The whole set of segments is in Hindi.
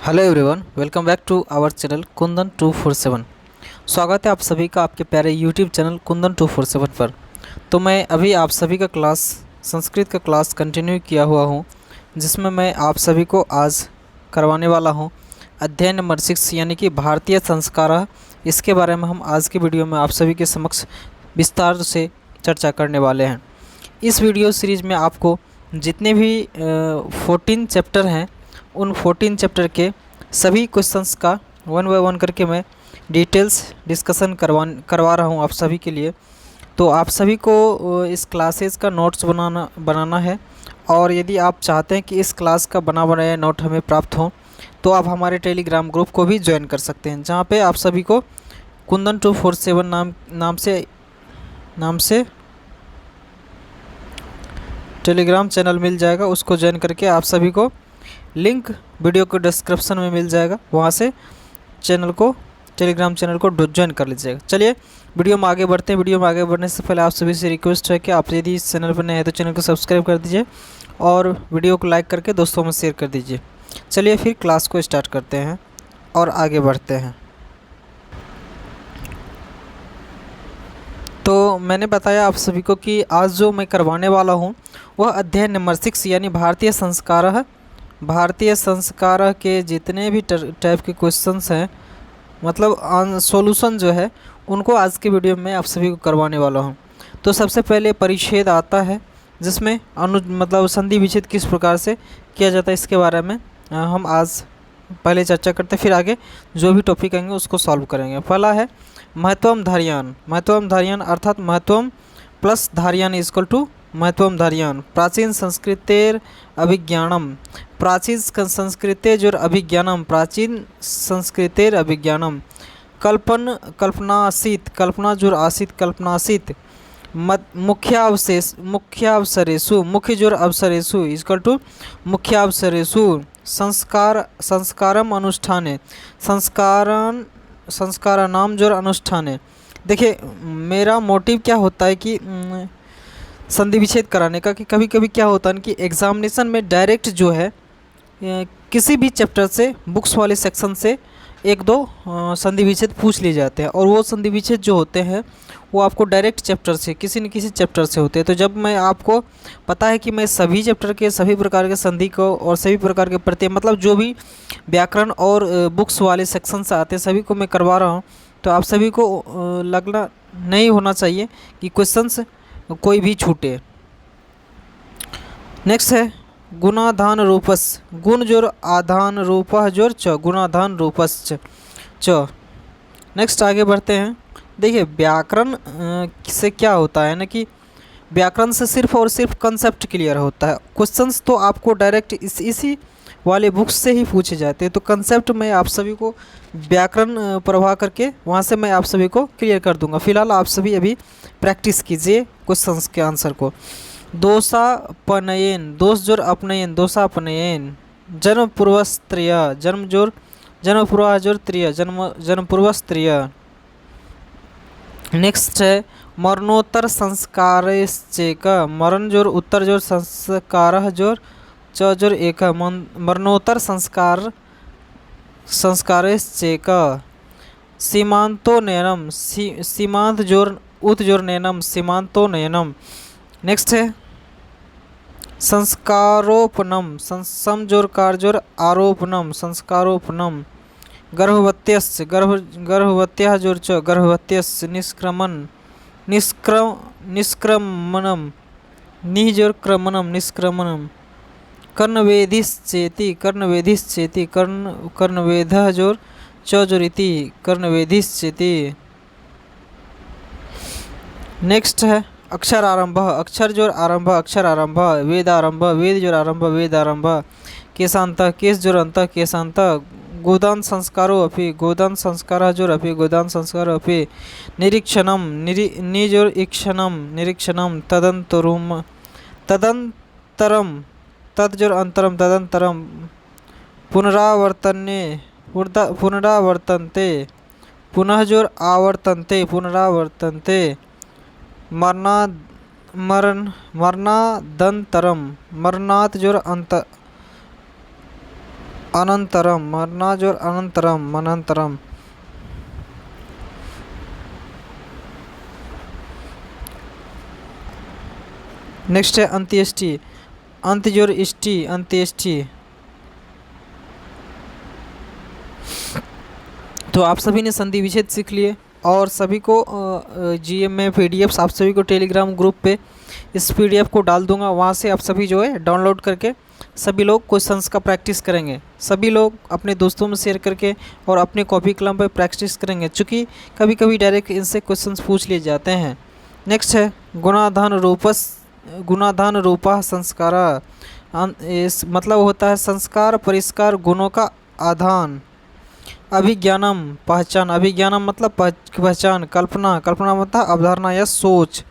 Hello everyone, welcome back to our channel Kundan 247। स्वागत है आप सभी का आपके प्यारे यूट्यूब चैनल कुंदन 247 पर। तो मैं अभी आप सभी का क्लास संस्कृत का क्लास कंटिन्यू किया हुआ हूँ, जिसमें मैं आप सभी को आज करवाने वाला हूँ अध्याय नंबर 6 यानी कि भारतीय संस्कार। इसके बारे में हम आज की वीडियो में आप सभी के समक्ष विस्तार से चर्चा करने वाले हैं। इस वीडियो सीरीज़ में आपको जितने भी 14 चैप्टर हैं, उन 14 चैप्टर के सभी क्वेश्चंस का वन बाय वन करके मैं डिटेल्स डिस्कशन करवा रहा हूं आप सभी के लिए। तो आप सभी को इस क्लासेस का नोट्स बनाना है, और यदि आप चाहते हैं कि इस क्लास का बना बनाया नोट हमें प्राप्त हो, तो आप हमारे टेलीग्राम ग्रुप को भी ज्वाइन कर सकते हैं, जहां पे आप सभी को कुंदन 247 नाम से टेलीग्राम चैनल मिल जाएगा। उसको ज्वाइन करके आप सभी को लिंक वीडियो को डिस्क्रिप्शन में मिल जाएगा, वहाँ से टेलीग्राम चैनल को ज्वाइन कर लीजिएगा। चलिए वीडियो में आगे बढ़ते हैं। वीडियो में आगे बढ़ने से पहले आप सभी से रिक्वेस्ट है कि आप यदि इस चैनल पर नए हैं तो चैनल को सब्सक्राइब कर दीजिए और वीडियो को लाइक करके दोस्तों में शेयर कर दीजिए। चलिए फिर क्लास को स्टार्ट करते हैं और आगे बढ़ते हैं। तो मैंने बताया आप सभी को कि आज जो मैं करवाने वाला हूँ वह अध्याय नंबर 6 यानी भारतीय संस्कार के जितने भी टाइप के क्वेश्चंस हैं, मतलब सॉल्यूशन जो है, उनको आज के वीडियो में आप सभी को करवाने वाला हूं। तो सबसे पहले परिच्छेद आता है, जिसमें मतलब संधि विच्छेद किस प्रकार से किया जाता है, इसके बारे में हम आज पहले चर्चा करते हैं, फिर आगे जो भी टॉपिक आएंगे उसको सॉल्व करेंगे। पहला है महत्वम धार्यान अर्थात महत्वम प्लस धार्यान इक्वल टू महत्वम धार्यान। प्राचीन संस्कृतेर अभिज्ञानम, प्राचीन संस्कृतेर अभिज्ञानम। कल्पनासीत मुख्यावसरेषु इक्वल टू मुख्यावसरेषु। संस्कारम अनुष्ठाने, संस्काराणाम जोर अनुष्ठाने। देखिए मेरा मोटिव क्या होता है कि संधि विच्छेद कराने का, कि कभी कभी क्या होता है कि एग्जामिनेशन में डायरेक्ट जो है किसी भी चैप्टर से, बुक्स वाले सेक्शन से एक दो संधि विच्छेद पूछ लिए जाते हैं, और वो संधि विच्छेद जो होते हैं वो आपको डायरेक्ट चैप्टर से, किसी न किसी चैप्टर से होते हैं। तो जब मैं आपको पता है कि मैं सभी चैप्टर के सभी प्रकार के संधि को और सभी प्रकार के प्रत्यय, मतलब जो भी व्याकरण और बुक्स वाले सेक्शन से आते हैं, सभी को मैं करवा रहा हूँ, तो आप सभी को लगना नहीं होना चाहिए कि क्वेश्चंस कोई भी छूटे। नेक्स्ट है गुणाधान रूपस, गुण जोर आधान रूपः जोर च, गुणाधान रूपस च। नेक्स्ट आगे बढ़ते हैं। देखिए व्याकरण से क्या होता है ना, कि व्याकरण से सिर्फ और सिर्फ कंसेप्ट क्लियर होता है। क्वेश्चंस तो आपको डायरेक्ट इसी वाले बुक्स से ही पूछे जाते हैं। तो कंसेप्ट मैं आप सभी को व्याकरण प्रवाह करके वहाँ से मैं आप सभी को क्लियर कर दूंगा। फिलहाल आप सभी अभी प्रैक्टिस कीजिए क्वेश्चंस के आंसर को। दोषापनयन, दोष जोर अपनयन, दोषापनयन। जन्म पूर्वस्त्रिय, जन्म पूर्वा जोर त्रिय, जन्म पूर्वस्त्रिय। नेक्स्ट है मरणोत्तर संस्कारश्चेक, मरण जोर उत्तर जोर संस्कार जोर च जोर एक, मरणोत्तर संस्कारश्चेक। सीमांतो नयनम, सीमांत जोर उत जोर नयनम, सीमांतो नयनम। नेक्स्ट है संस्कारोपनम, सम जोर कार जोर आरोपनम, संस्कारोपनम। गर्भवत्यस्य, गर्भवत्या जोर च, गर्भवत्यस्य। निष्क्रमणम, नि जोर क्रमणम, निष्क्रमणम। कर्णवेधिश्चेति, कर्णवेधः जोर च जोर इति, कर्णवेधिश्चेति। नेक्स्ट है अक्षर आरंभ, अक्षर जोर आरंभ, अक्षर आरंभ। वेद आरंभ, वेद जोर आरंभ, वेद आरंभ। केशांत, केश जोर अंत, केशांत। गोदान संस्कारो अपि, गोदान संस्कारः जोर अपि, गोदान संस्कारो अपि। निरीक्षणम, नि जोर ईक्षणम, निरीक्षणम। तदंतरम, तद जोर अंतरम, तदंतरम। पुनरावर्तन्ते, पुनः जोर आवर्तन्ते, पुनरावर्तन्ते। मरणादंतरम, मरणात जोर अनंतरम, मरना जोर अनंतरम, अनंतरम। नेक्स्ट है अंत्येष्टि, अंत जोर इष्टि, अंत्येष्टि। तो आप सभी ने संधि विच्छेद सीख लिए और सभी को जीएम में पीडीएफ्स आप सभी को टेलीग्राम ग्रुप पे इस पीडीएफ को डाल दूंगा, वहाँ से आप सभी जो है डाउनलोड करके सभी लोग क्वेश्चंस का प्रैक्टिस करेंगे। सभी लोग अपने दोस्तों में शेयर करके और अपने कॉपी कलम पे प्रैक्टिस करेंगे, क्योंकि कभी कभी डायरेक्ट इनसे क्वेश्चंस पूछ लिए जाते हैं। नेक्स्ट है गुणाधान रूपा संस्कारा। इस मतलब होता है संस्कार परिष्कार गुणों का आधान। अभिज्ञानम पहचान, अभिज्ञानम मतलब पहचान। कल्पना, कल्पना मतलब अवधारणा या सोच।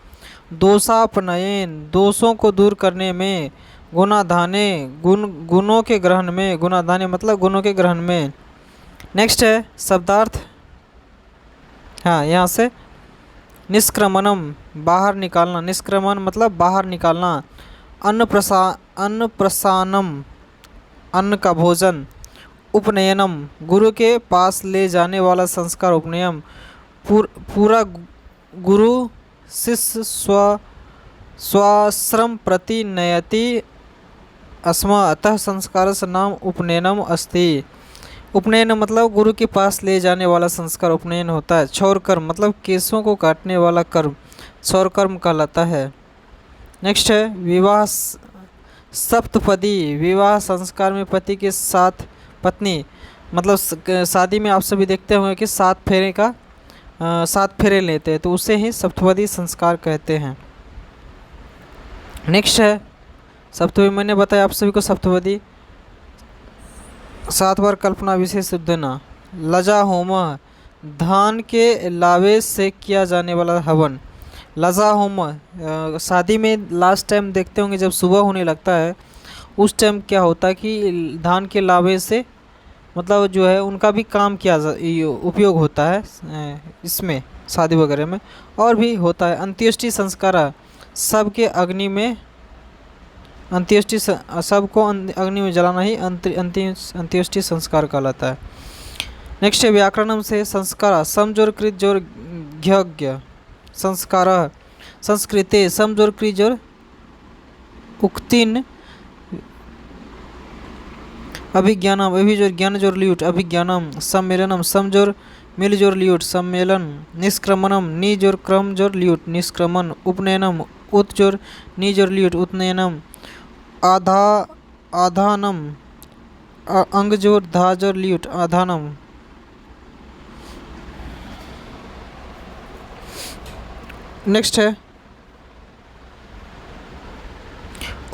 दोषापनयन, दोषों को दूर करने में। गुणाधाने, गुणों के ग्रहण में। गुणाधाने मतलब गुणों के ग्रहण में। नेक्स्ट है शब्दार्थ, हाँ यहाँ से निष्क्रमणम बाहर निकालना, निष्क्रमण मतलब बाहर निकालना। अन्नप्रसानम अन्न का भोजन। उपनयनम गुरु के पास ले जाने वाला संस्कार, उपनयन। पूरा गुरु शिष्य स्वाश्रम प्रति नयति अस्मा, अतः संस्कारस्य नाम उपनयनम अस्ति। उपनयन मतलब गुरु के पास ले जाने वाला संस्कार उपनयन होता है। क्षौर कर्म मतलब केशों को काटने वाला कर्म क्षौर कर्म कहलाता है। नेक्स्ट है विवाह सप्तपदी, विवाह संस्कार में पति के साथ पत्नी, मतलब शादी में आप सभी देखते होंगे कि 7 फेरे लेते हैं, तो उसे ही सप्तपदी संस्कार कहते हैं। नेक्स्ट है सप्तपदी, मैंने बताया आप सभी को सप्तपदी 7 बार कल्पना विशेष देना। लजा होम धान के लावे से किया जाने वाला हवन। लजा होम शादी में लास्ट टाइम देखते होंगे जब सुबह होने लगता है उस टाइम क्या होता है कि धान के लावे से मतलब जो है उनका भी काम किया उपयोग होता है इसमें शादी वगैरह में, और भी होता है। अंत्येष्टि संस्कार सबके अग्नि में, अंत्येष्टि सबको अग्नि में जलाना ही अंत्येष्टि संस्कार कहलाता है। नेक्स्ट है व्याकरणम से संस्कार, समजोर कृत जोर ज्ञ संस्कार। संस्कृते समजोर कृत जोर उक्तिन। अभिज्ञानम अभिजोर ज्ञान जोर लियुट अभिज्ञानम। सम्मेलनम समजोर मिल जोर लियुट सम्मेलन। निष्क्रमणम नि जोर क्रम जोर लियुट निष्क्रमण। उपनयनम उत जोर नि जोर लियुट उपनयनम। आधानम अंग जोर धा जोर लियुट आधानम। नेक्स्ट है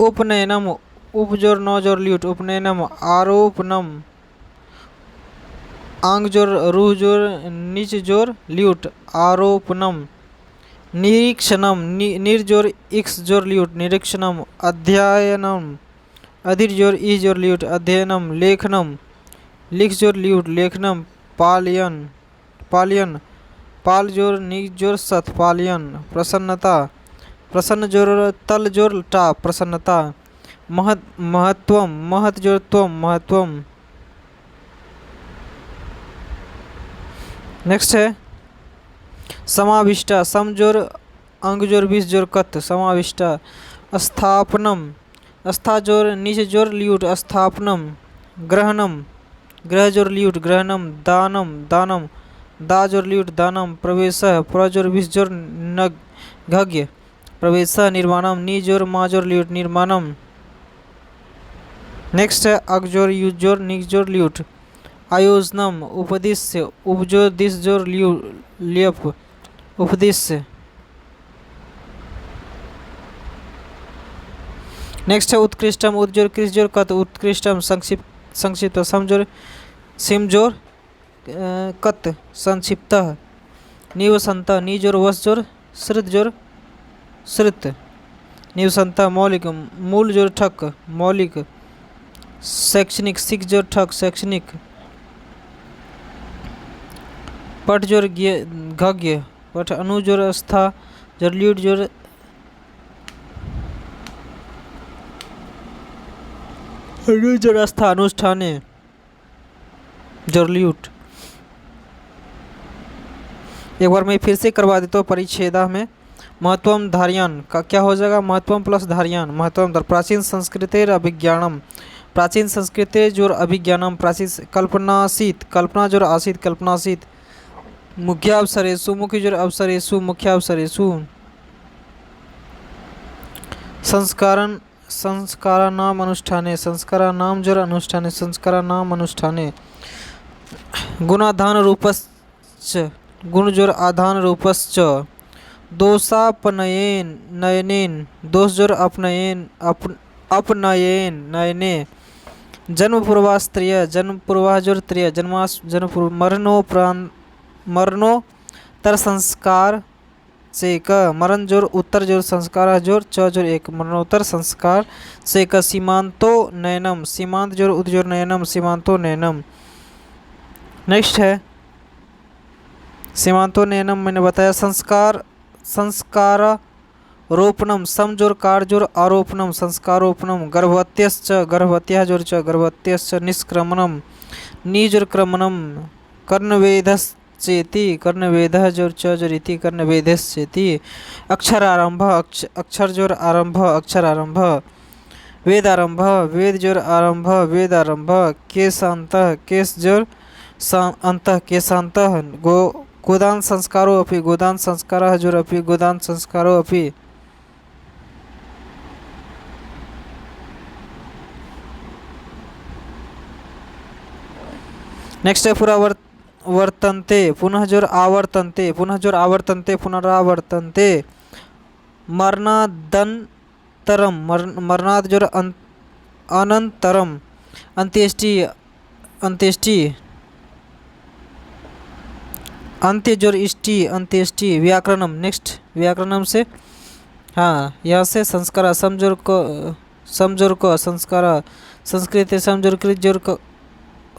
उपनयनम उपजोर नौ जोर लियुट उपनयनम। आरोपनम आंग जोर रूह जोर नीच जोर लियुट आरोपनम। निरीक्षणम निर्जोर इक्स जोर लियुट निरीक्षणम। अध्ययनम अधिर जोर ई जोर लियुट अध्ययनम। लेखनम लिख जोर लियुट लेखनम। पालयन पालयन पाल जोर निक जोर सत पालयन। प्रसन्नता प्रसन्न जोर तल जोर टा प्रसन्नता। महत्वम महत जोर त्वम महत्वम। नेक्स्ट है समाविष्टा सम जोर अंग जोर 20 जोर कत समाविष्टा। स्थापनम अस्था जोर नीच जोर लियुट स्थापनम। ग्रहणम ग्रह जोर लियुट ग्रहणम। दानम दानम दा जोर लियुट दानम। प्रवेश प्र जोर 20 जोर घग्य प्रवेश। निर्माणम नी जोर मा जोर लियुट निर्माणम। नेक्स्ट है अग जोर युज जोर निक जोर लियुट आयोजनम। उपदिश्य उपजोर दिस जोर लियप उपदिश्य। नेक्स्ट है उत्कृष्टम उत जोर कृष जोर कत उत्कृष्टम। संक्षिप्त संक्षिप्त सम जोर सिम जोर कत संक्षिप्त। निवसंत नी जोर वस जोर श्रुत जोर श्रुत निवसंत। मौलिक मूल जोर ठक मौलिक। शैक्षणिक सिख जोर ठक शैक्षणिक। पट जोर घग्य पट। अनु जोर अस्था जोर लियुट जोर अनु जोर अस्था अनुष्ठाने। जोरल्यूट। एक बार मैं फिर से करवा देता हूँ परिच्छेदा में। महत्वम धार्यान का क्या हो जाएगा, महत्वम प्लस धार्यान, महत्वम प्राचीन संस्कृतेर अभिज्ञानम, प्राचीन संस्कृते जोर अभिज्ञानम, प्राचीन कल्पनासीत, कल्पना जोर आसीत कल्पनासीत, मुख्यावसरेषु, मुख्य जोर अवसरेषु मुख्यावसरेषु, संस्कारन संस्कारानाम अनुष्ठाने, संस्कारानाम जोर अनुष्ठाने, संस्कारानाम अनुष्ठाने, गुणाधान रूपश्च, गुण जोर आधान रूपश्च, दोषापनयेन नयनेन, दोष जोर अपनयेन अपनयेन नयने, जन्म पूर्वास्त्रिय, जन्म पूर्वा जोर त्रिय, जन्मास जन्म पूर्व, मरणोत्तर संस्कार से क, मरण जोर उत्तर जोर संस्कार जोर च जोर एक, मरणोत्तर संस्कार से क, सीमांतो नयनम, सीमांत जोर उद जोर नयनम, सीमांतो नयनम। नेक्स्ट है सीमांतो नयनम, मैंने बताया। संस्कार संस्कारोपनम, सम जोर कार जोर आरोपणम, संस्कारोपनम, गर्भवत्यश्च, गर्भवत्या जोर च, गर्भवत्यश्च, निष्क्रमणम, नी जोर क्रमणम, कर्णवेधश्चेति, कर्णवेधः जोर च जोर इति, कर्णवेधश्चेति, अक्षरारंभ, अक्षर जोर आरंभ, अक्षरारंभ, वेदारंभ, वेद जोर आरंभ, वेदारंभ, केशांतः, केश जोर अंतः, केशांतः, गोदान संस्कारो अपि, गोदान संस्कारः जोर अपि, गोदान संस्कारो अपि। नेक्स्ट है पुनरावर्तन्ते, पुनः जोर आवर्तन्ते, पुनः जोर आवर्तन्ते, पुनरावर्तन्ते, मरणादंतरम, मरणाद जोर अनंतरम, अंत्येष्टि, अंत्येष्टि, अंत्य जोर इष्टि, अंत्येष्टि, व्याकरणम। नेक्स्ट व्याकरणम से, हाँ यहाँ से संस्कार, समजोर को संस्कार, संस्कृत समजोर कृत जोर को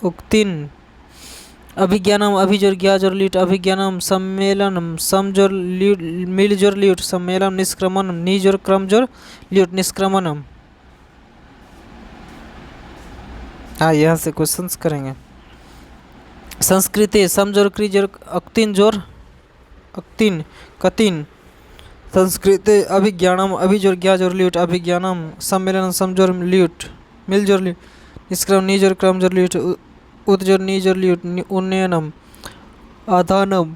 उक्तिन, अभिज्ञानम, अभिजोर ज्ञा जोर ल्यूट, अभिज्ञानम, सम्मेलनम, समजोर मिल जोर ल्यूट, सम्मेलनम, निष्क्रमणम, नी जोर क्रम जोर ल्यूट, निष्क्रमणम। हाँ यहाँ से क्वेश्चंस करेंगे। संस्कृते समजोर क्री जोर अक्तिन जोर अक्तिन कतिन, संस्कृते अभिज्ञानम, अभिजोर ज्ञा जोर ल्यूट, अभिज्ञानम, सम्मेलनम, समजोर ल्यूट, मिल जोर ल्यूट, निष्क्रम, नी जोर क्रम जोर ल्यूट, उत जोर नी जोर ल्यूट, उन्नयनम, आधानम,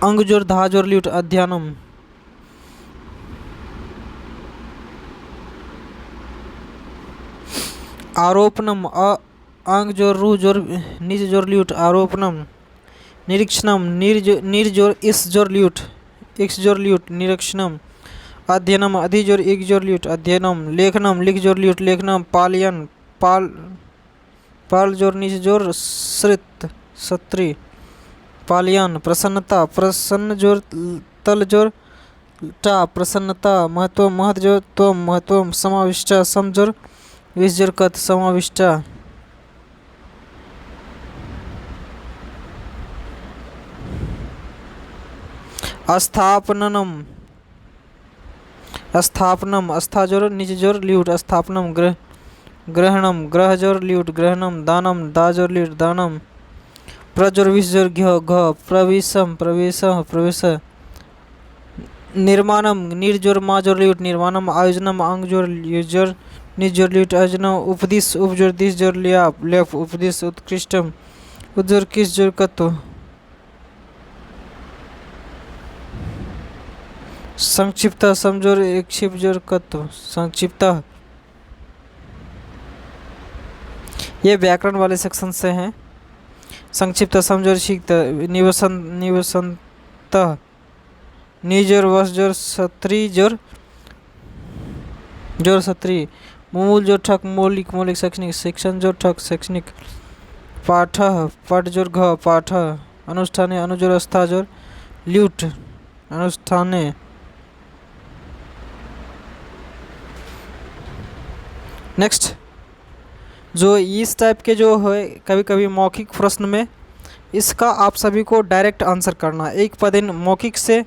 अंग जोर धा जोर ल्यूट, अध्यानम, आरोपणम, आंग जोर रूह जोर निज जोर ल्यूट, आरोपणम, निरीक्षणम, नीर जोर इस जोर ल्यूट, इक्स जोर ल्यूट, निरीक्षणम, अध्ययनम, अधि जोर इक जोर ल्यूट, अध्ययनम, लेखनम, लिख जोर ल्यूट, लेखनम, पालयन, पाल जोर निज जोर श्रित, सत्री, पालयन, प्रसन्नता, प्रसन्न जोर तल जोर टा, प्रसन्नता, महत्व, महत जोर त्वम, महत्वम, समाविष्टा, सम जोर विश जोर कत, समाविष्टा, अस्थापनम, अस्थापनम, अस्था जोर निज जोर ल्यूट, अस्थापनम, ग्रहणम, ग्रह जोर ल्यूट, ग्रहणम, दानम, दा जोर ल्यूट, दानम, प्रजोर विश जोर घ, प्रवेशम, प्रवेश, प्रवेश, निर्माणम, नीर जोर मा जोर ल्यूट, निर्माणम, आयोजनम, अंग जोर यूजर निज जोर ल्यूट, आयोजनम, उपदिश, उप जोर दिश जोर ल्याप, लेप, उपदिश, उत्कृष्टम, उज्जोर किस जोर कत्व, संक्षिप्त, समजोर एक क्षिप जोर कत्व, संक्षिप्त। ये व्याकरण वाले सेक्शन से हैं। संक्षिप्त, समजोर शीक्त, निवसंत, निजोर वश जोर सत्री जोर जोर सत्री, मूल जोर ठक, मौलिक, मौलिक, शैक्षणिक, शिक्षण जोर ठक, शैक्षणिक, पाठ, पट जोर घ, पाठ, अनुष्ठाने, अनुजोर अस्था जोर ल्यूट, अनुष्ठाने। नेक्स्ट, जो इस टाइप के जो है कभी कभी मौखिक प्रश्न में, इसका आप सभी को डायरेक्ट आंसर करना। एक पदेन मौखिक से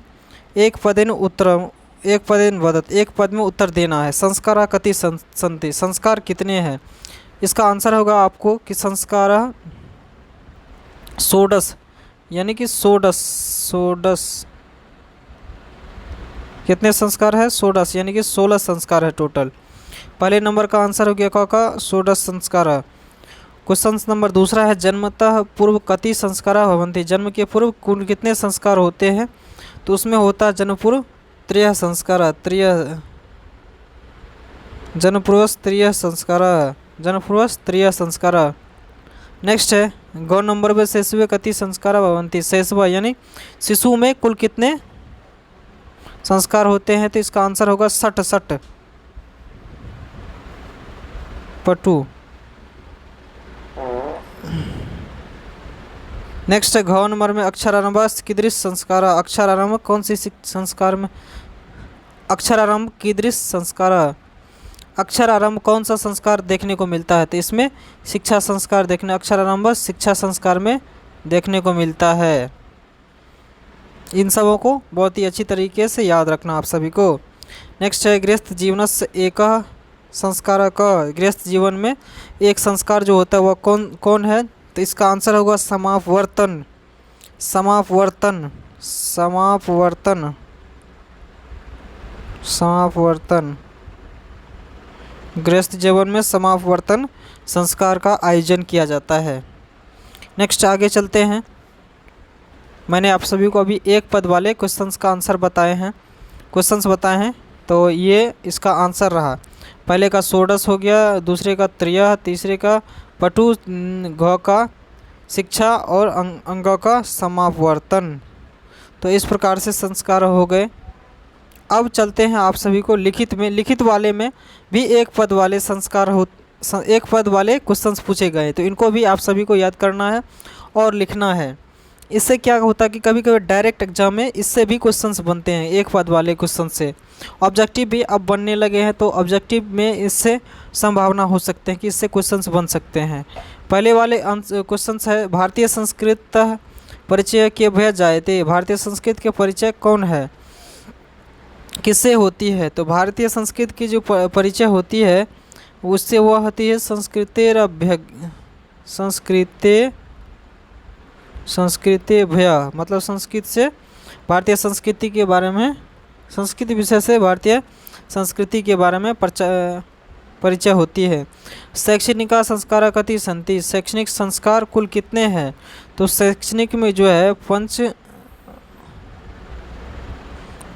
एक पदेन उत्तरम, एक पदेन वदत, एक पद में उत्तर देना है। संस्कारा कति संति, संस्कार कितने हैं? इसका आंसर होगा आपको कि संस्कारा षोडश, यानी कि षोडश। षोडश कितने संस्कार है? षोडश, यानी कि 16 संस्कार है टोटल। पहले नंबर का आंसर हो गया क का षोडश संस्कार। क्वेश्चन नंबर दूसरा है जन्मतः पूर्व कति संस्कारा भवन्ति, जन्म के पूर्व कुल कितने संस्कार होते हैं? तो उसमें होता है जन्म पूर्व त्रय संस्कार, जन्मपूर्वस त्रय संस्कार, जन्मपूर्वस त्रय संस्कार। नेक्स्ट है गौ नंबर में शैशवे कति संस्कार भवन्ति, शैशव यानी शिशु में कुल कितने संस्कार होते हैं? तो इसका आंसर होगा 60 पटु। नेक्स्ट है घ नंबर में अक्षरारंभ कीदृश संस्कार, अक्षरारंभ कौन सी संस्कार में? अक्षरारंभ कीदृश संस्कार, अक्षरारंभ कौन सा संस्कार देखने को मिलता है? तो इसमें शिक्षा संस्कार देखने, अक्षरारंभ शिक्षा संस्कार में देखने को मिलता है। इन सबों को बहुत ही अच्छी तरीके से याद रखना आप सभी को। नेक्स्ट है गृहस्थ जीवनस्य एक संस्कार का, गृहस्थ जीवन में एक संस्कार जो होता है वह कौन है? तो इसका आंसर होगा समापवर्तन, समापवर्तन, समापवर्तन, समापवर्तन। गृहस्थ जीवन में समापवर्तन संस्कार का आयोजन किया जाता है। नेक्स्ट आगे चलते हैं। मैंने आप सभी को अभी एक पद वाले क्वेश्चंस का आंसर बताए हैं, क्वेश्चंस बताए हैं, तो ये इसका आंसर रहा। पहले का षोडश हो गया, दूसरे का त्रय, तीसरे का पटु, घ का शिक्षा और अंग का समापवर्तन। तो इस प्रकार से संस्कार हो गए। अब चलते हैं आप सभी को लिखित में। लिखित वाले में भी एक पद वाले संस्कार एक पद वाले क्वेश्चंस पूछे गए, तो इनको भी आप सभी को याद करना है और लिखना है। इससे क्या होता है कि कभी कभी डायरेक्ट एग्जाम में इससे भी क्वेश्चंस बनते हैं, एक पद वाले क्वेश्चन से। ऑब्जेक्टिव भी अब बनने लगे हैं, तो ऑब्जेक्टिव में इससे संभावना हो सकते हैं कि इससे क्वेश्चंस बन सकते हैं। पहले वाले क्वेश्चंस है भारतीय संस्कृत परिचय के भय जायते, भारतीय संस्कृत के परिचय कौन है, किससे होती है? तो भारतीय संस्कृत की जो परिचय होती है उससे वह होती है संस्कृतेभ्य, मतलब संस्कृत से भारतीय संस्कृति के बारे में, संस्कृत विषय से भारतीय संस्कृति के बारे में परिचय होती है। शैक्षणिक संस्कार कति संति, शैक्षणिक संस्कार कुल कितने हैं? तो शैक्षणिक में जो है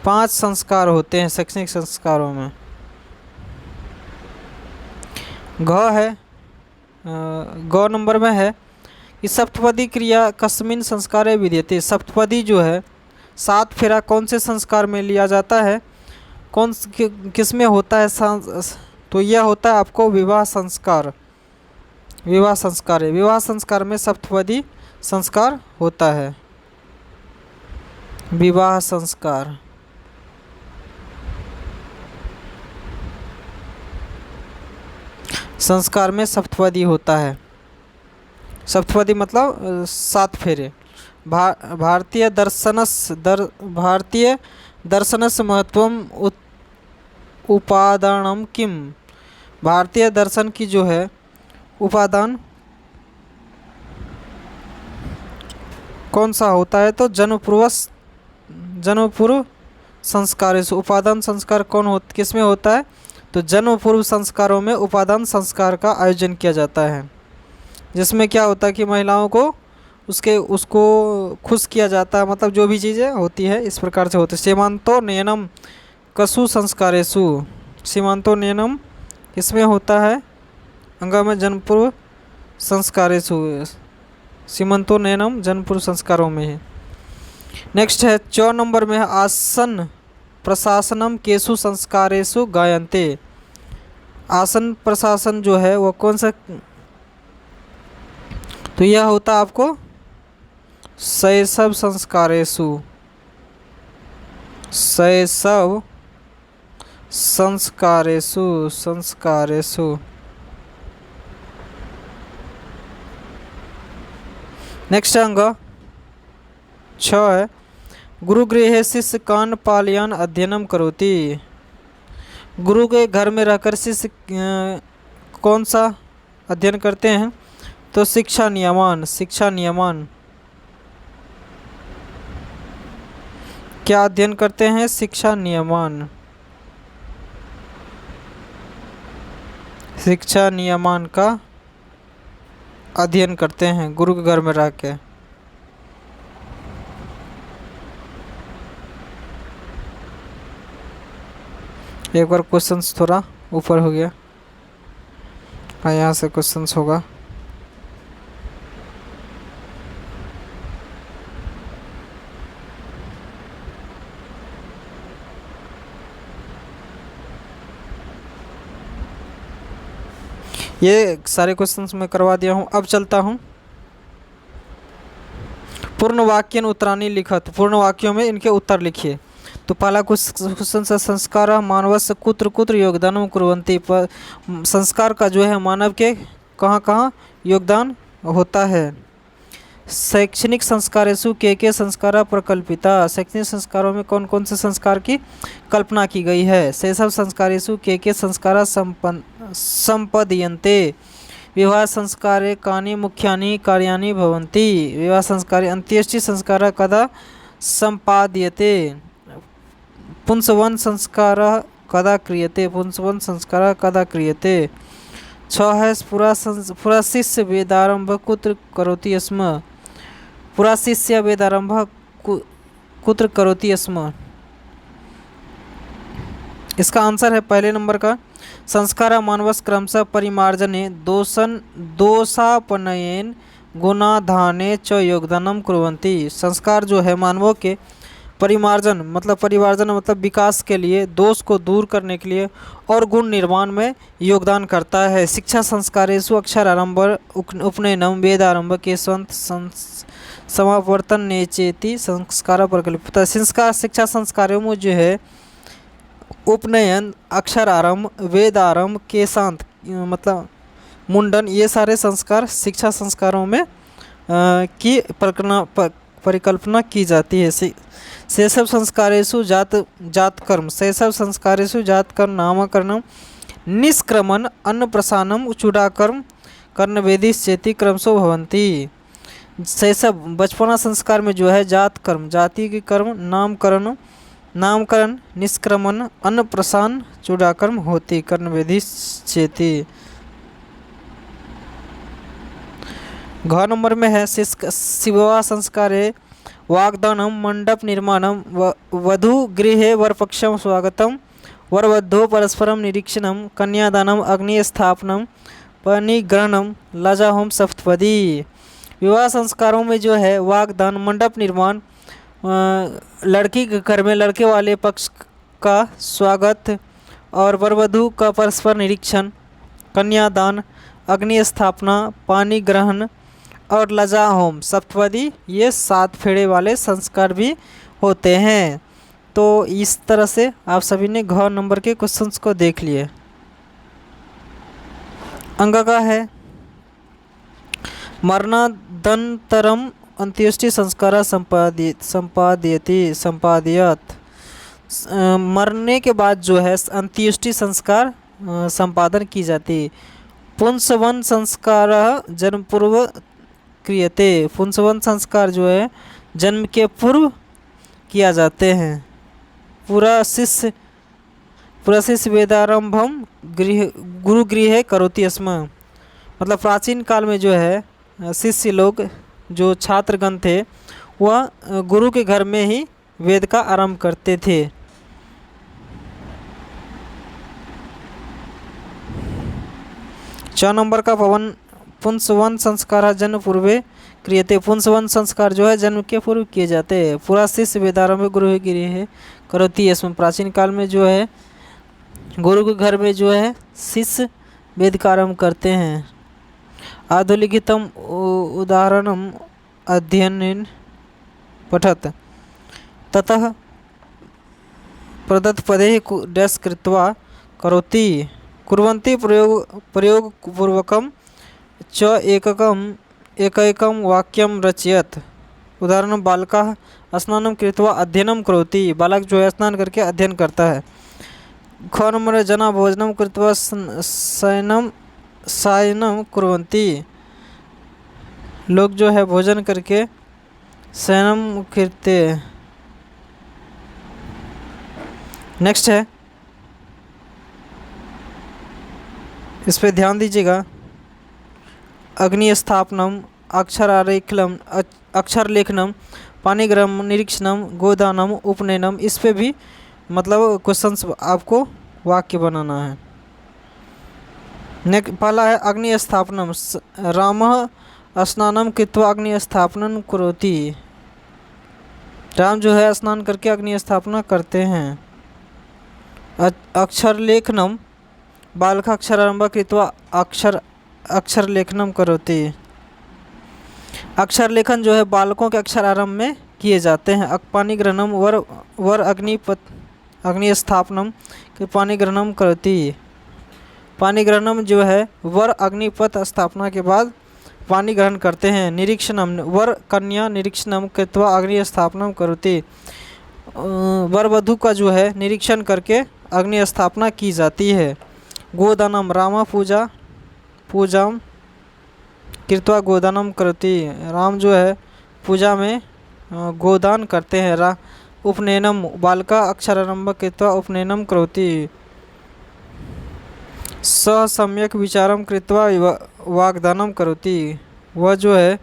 5 संस्कार होते हैं शैक्षणिक संस्कारों में। घ है, गौ नंबर में है कि सप्तपदी क्रिया कस्मिन संस्कारे विद्यते, सप्तपदी जो है 7 फेरा कौन से संस्कार में लिया जाता है, किस में होता है? तो यह होता है आपको विवाह संस्कार, विवाह संस्कार है। विवाह संस्कार में सप्तपदी संस्कार होता है, विवाह संस्कार। संस्कार में सप्तपदी होता है, सप्तपदी मतलब 7 फेरे। भारतीय दर्शनस्य महत्वम उपादानम किम, भारतीय दर्शन की जो है उपादान कौन सा होता है? तो जन्मपूर्व संस्कार। उपादान संस्कार किस में होता है? तो जन्म पूर्व संस्कारों में उपादान संस्कार का आयोजन किया जाता है, जिसमें क्या होता है कि महिलाओं को उसको खुश किया जाता है, मतलब जो भी चीज़ें होती है इस प्रकार से होती है। सीमांतो नयनम कसु संस्कारेषु, सीमांतो नयनम किसमें होता है? अंगा में जन्म पूर्व संस्कारेषु, सीमांतो नयनम जन्म पूर्व संस्कारों में है। नेक्स्ट है 4 नंबर में है आसन प्रशासनम केशु संस्कारेषु गायन्ते, आसन प्रशासन जो है वो कौन सा? तो यह होता है आपको शैशव संस्कारेषु, शैशव संस्कारेषु। नेक्स्ट अंग 6 है गुरुगृहे शिष्य कानपालयान अध्ययनम करोति। गुरु के घर में रहकर शिष्य कौन सा अध्ययन करते हैं? तो शिक्षा नियमान। शिक्षा नियमान क्या अध्ययन करते हैं? शिक्षा नियमान। शिक्षा नियमान का अध्ययन करते हैं गुरु के घर में रह के। एक बार क्वेश्चंस थोड़ा ऊपर हो गया, यहाँ से क्वेश्चंस होगा। ये सारे क्वेश्चंस मैं करवा दिया हूँ। अब चलता हूँ पूर्ण वाक्यन उत्तराणी लिखत। पूर्ण वाक्यों में इनके उत्तर लिखिए। तो पहला क्वेश्चन से संस्कार मानवस्य कुत्र कुत्र योगदान कुर्वन्ति। संस्कार का जो है मानव के कहाँ कहाँ योगदान होता है। शैक्षणिक संस्कारेषु के संस्कारा प्रकल्पिता। शैक्षणिक संस्कारों में कौन कौन से संस्कार की कल्पना की गई है। शैशव संस्कारेषु के संस्कारा संपद्यन्ते। विवाह संस्कारे कानि मुख्यानि कार्याणि भवन्ति। विवाह संस्कारे अंत्येष्टि संस्कार कदा संपाद्यते। पुंसवन संस्कार कदा क्रियते। पुंसवन संस्कार कदा क्रियते। 6 है पुरा शिष्य वेदारंभ कुत्र करोति स्म। पुरा शिष्य वेदारंभ कुत्र करोति स्म। इसका आंसर है पहले नंबर का संस्कार मानवस् क्रमशः परिमार्जने दोषापनयन गुणाधाने च योगदानम कुर्वन्ति। संस्कार जो है मानवों के परिमार्जन मतलब विकास के लिए, दोष को दूर करने के लिए और गुण निर्माण में योगदान करता है। शिक्षा संस्कारेषु अक्षरारंभ उपनयनम वेदारंभ के स्वंत समावर्तन नेचेति संस्कार प्रकल्पित। शिक्षा संस्कारों में जो है उपनयन, अक्षरारंभ, वेदारंभ, केशांत मतलब मुंडन, ये सारे संस्कार शिक्षा संस्कारों में की परिकल्पना की जाती है। शैशव संस्कारेषु जातकर्म। शैशव संस्कारेषु जातकर्म नामकरणम निष्क्रमण अन्नप्रसानम चूडाकर्म कर्णवेदिश्चेति क्रमशो भवन्ति। शैशव बचपना संस्कार में जो है जात कर्म, जाति के कर्म, नामकरण, निष्क्रमण, अन्नप्रसान, चूडाकर्म होती। कर्णवेदिश्चेति। घ नंबर में है शिववा संस्कारे वाग्दानम मंडप निर्माणम वधु गृहे वरपक्षम स्वागतम वरवधो परस्परम निरीक्षणम कन्यादानम अग्नि स्थापनम परिग्रहणम लजाहोम सप्तपदी। विवाह संस्कारों में जो है वाग्दान, मंडप निर्माण, लड़की के घर में लड़के वाले पक्ष का स्वागत और वरवधु का परस्पर निरीक्षण, कन्यादान, अग्नि स्थापना, पानी ग्रहण और लजा होम सप्तपदी, ये 7 फेरे वाले संस्कार भी होते हैं। तो इस तरह से आप सभी ने घ नंबर के क्वेश्चंस को देख लिए। अंग का है मरणादंतरम अंत्येष्टि संस्कार संपादियत। मरने के बाद जो है अंत्येष्टि संस्कार संपादन की जाती। पुंसवन संस्कार जन्म पूर्व क्रियते। पुंसवन संस्कार जो है जन्म के पूर्व किया जाते हैं। पूरा शिष्य वेदारंभम गुरुगृहे करोति स्म। मतलब प्राचीन काल में जो है शिष्य लोग जो छात्रगण थे वह गुरु के घर में ही वेद का आरंभ करते थे। चार नंबर का पुंसवन संस्कार जन्म पूर्वे क्रियते। पुंसवन संस्कार जो है जन्म के पूर्व किए जाते हैं। पूरा शिष्य वेदारंभ गुरुगृहे करोति स्म। प्राचीन काल में जो है गुरु के घर में जो है शिष्य वेद का आरंभ करते हैं। आधुलिखितम उदाहरणम अध्ययन पठत ततः प्रदत्त पदे डैश कृत्वा करोति कुर्वन्ति प्रयोगपूर्वकम च एकैकं वाक्यं रचयत। उदाहरण बालकाः स्नानं कृत्वा अध्ययनं करोति, बालक जो है स्नान करके अध्ययन करता है। ख नंबर है जना भोजनं कृत्वा शयनं कुर्वन्ति, लोग जो है भोजन करके शयनं करते। नेक्स्ट है, इस पे ध्यान दीजिएगा, अग्नि स्थापनम, अक्षर लेखनम, पाणिग्रहणम, निरीक्षणम, गोदानम, उपनयनम, इस पे भी मतलब क्वेश्चंस आपको वाक्य बनाना है। नेक्स्ट पहला है अग्नि स्थापनम, रामः स्नानं कृत्वा अग्नि स्थापनं करोति, राम जो है स्नान करके अग्नि स्थापना करते हैं। अक्षर लेखनम, बालक अक्षरारंभ कृत्वा अक्षर लेखनम करोति, अक्षर लेखन जो है बालकों के अक्षर आरंभ में किए जाते हैं। पाणिग्रहणम, वर अग्नि स्थापनम के पाणिग्रहणम करोति, पाणिग्रहणम जो है वर अग्निपथ स्थापना के बाद पानी ग्रहण करते हैं। निरीक्षणम, वर कन्या निरीक्षणम कृत्वा अग्नि स्थापनम करोति, वर वधू का जो है निरीक्षण करके अग्नि स्थापना की जाती है। गोदानम, रामा पूजा कृत्वा गोदानम करोति, राम जो है पूजा में गोदान करते हैं। उपनयनम, बालका अक्षरारंभ कृत्वा उपनयनम करोति, स सम्यक विचारम कृत्वा वाग्दानम करोति, वह जो है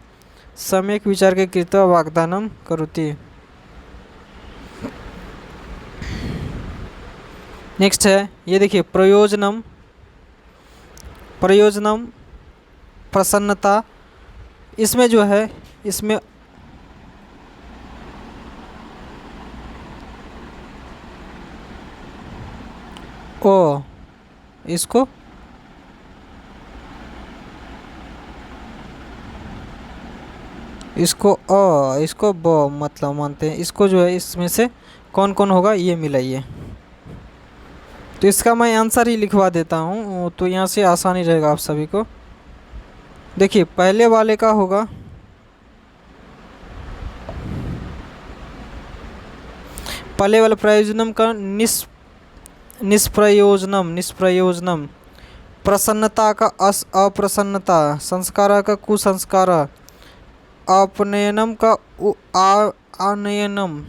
सम्यक विचार के कृत्वा वाग्दानम करोति। नेक्स्ट है, ये देखिए प्रयोजनम प्रसन्नता, इसमें जो है इसमें ओ, इसको इसको ब मतलब मानते हैं, इसको जो है इसमें से कौन कौन होगा ये मिलाइए। तो इसका मैं आंसर ही लिखवा देता हूँ, तो यहाँ से आसानी रहेगा आप सभी को। देखिए पहले वाले का होगा पहले वाले प्रयोजनम का निष्प्रयोजनम, प्रसन्नता का अप्रसन्नता, संस्कार का कुसंस्कार, अपनयनम का आनयनम,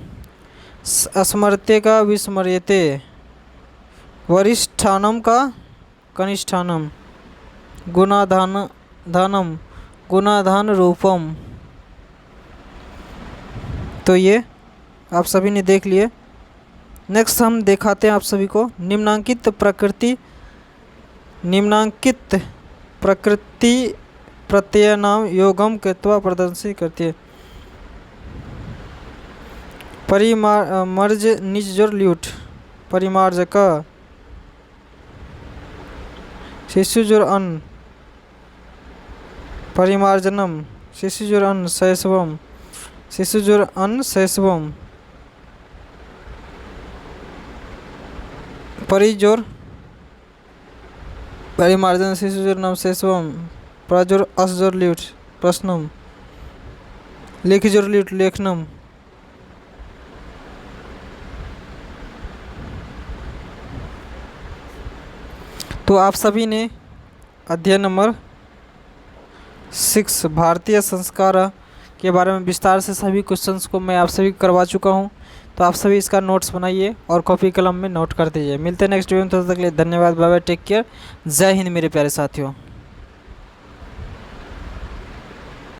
स्मरते का विस्मर्यते, वरिष्ठानम का कनिष्ठानम, गुणाधानम गुणाधान रूपम। तो ये आप सभी ने देख लिए। नेक्स्ट हम दिखाते हैं आप सभी को निम्नांकित प्रकृति प्रत्यय नाम योगम कृत्वा प्रदर्शित करती है। परिमार्ज निज जोर ल्यूट, परिमार्जक, शिशु जोर अन्न, परिमार्जनम, शिशु जोर अन्न शैशवम, शिशु जोर अन्न शैशवम, परिजोर परिमार्जन, शिशु जोर नम शैशवम, प्रजोर असजोर ल्यूट प्रश्नम, लेखिजोर ल्यूट लेखनम। तो आप सभी ने अध्याय नंबर 6 भारतीय संस्कार के बारे में विस्तार से सभी क्वेश्चंस को मैं आप सभी करवा चुका हूं। तो आप सभी इसका नोट्स बनाइए और कॉपी कलम में नोट कर दीजिए। मिलते हैं नेक्स्ट वीडियो में, तब तक के लिए धन्यवाद, बाय बाय, टेक केयर, जय हिंद मेरे प्यारे साथियों।